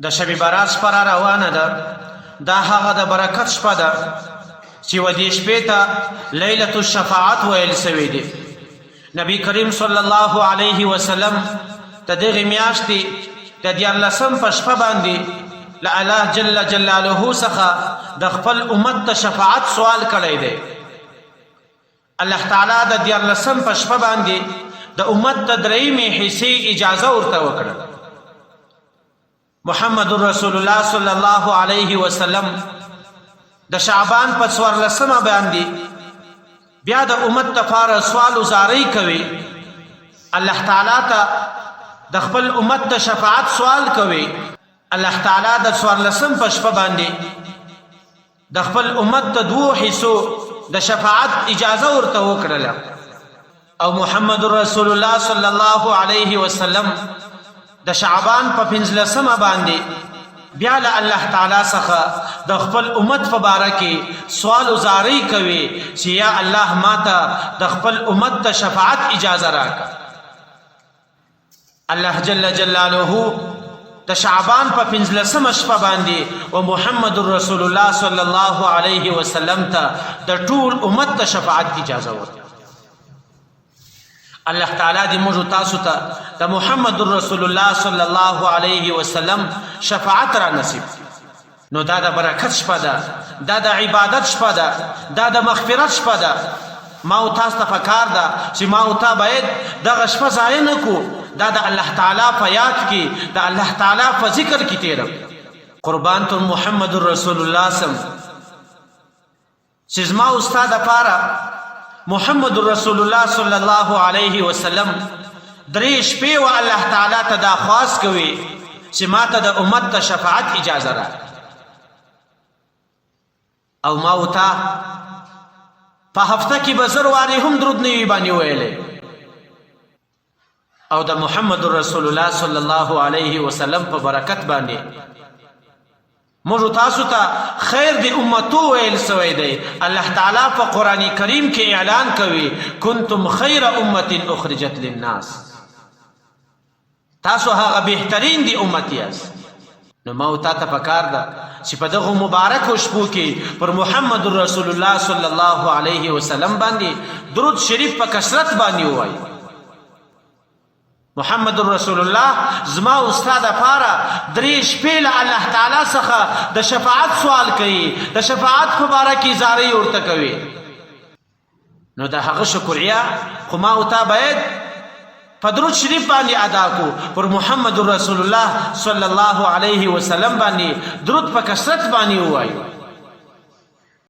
د شب برات شپه را روانه ده. دا هغه د برکت شپه ده چې و دې شپې ته لیلة الشفاعت ویل سوی دی. نبی کریم صلی الله علیه وسلم د دغې میاشتې د 14 په شپه باندې له الله جل جلاله څخه د خپل امت ته شفاعت سوال کړی دی. الله تعالی د 14 په شپه باندې د امت د درېیمې حصې اجازه ورته وکړه. محمد رسول الله صلی الله علیه وسلم د شعبان په 14 باندې بیا د امت لپاره سوال و زاری کوي. الله تعالی ته د خپل امت د شفاعت سوال کوي. الله تعالی د 14 په شپه باندې د خپل امت د 2 حصو د شفاعت اجازه ورته وکړله. او محمد رسول الله صلی الله علیه وسلم د شعبان په 15 باندې بیا له الله تعالی څخه د خپل امت په باره کې سوال و زاری کوي چې یا الله ماته د خپل امت د شفاعت اجازه راکړه. الله جل جلاله د شعبان په 15 شپه باندې و محمد رسول الله صلی الله علیه وسلم ته د ټول امت د شفاعت اجازه ورکړه. الله تعالی دې موږ تاسو ته د محمد رسول الله صلی الله علیه وسلم شفاعت را نصیب. نو دا د برکت شپه ده، دا د عبادت شپه ده، دا د مغفرت شپه ده. ما او تاسو ته پکار ده چې ما او تا باید دغه شپه ضایع نه کړو. دا د الله تعالی په یاد کې، د الله تعالی په ذکر کې تیرو. قربان تر محمد رسول الله سم چې زما او ستا دپاره محمد رسول الله صلی الله علیه وسلم 3 شپې و الله تعالی ته دا خواست کوي چې ماته د امت ته شفاعت اجازه راکړي. او ما او تا په هفته کې به 1000 وارې هم درود نوي باندې ویلی. او د محمد رسول الله صلی الله علیه وسلم په برکت باندې موږ تاسو ته خیر د امتو ویل سوی دی. الله تعالی په قرآن کریم کې اعلان کوي کنتم خیر امت اخرجت للناس، تاسو هغه بهترین دی امت یاست. نو ما او تا ته پکار ده چې په دغه مبارک شپو کې پر محمد رسول الله صلی الله علیه وسلم باندې درود شریف په کثرت باندې ووایي. محمد رسول الله زما او ستا دپاره 3 شپې له الله تعالی څخه د شفاعت سوال کوي، د شفاعت په باره کې زاری ورته کوي. نو د هغه شکریا خو ما او تا باید په درود شریف باندې ادا کو. پر محمد رسول الله صلی الله علیه وسلم باندې درود په کثرت باندې ووایو.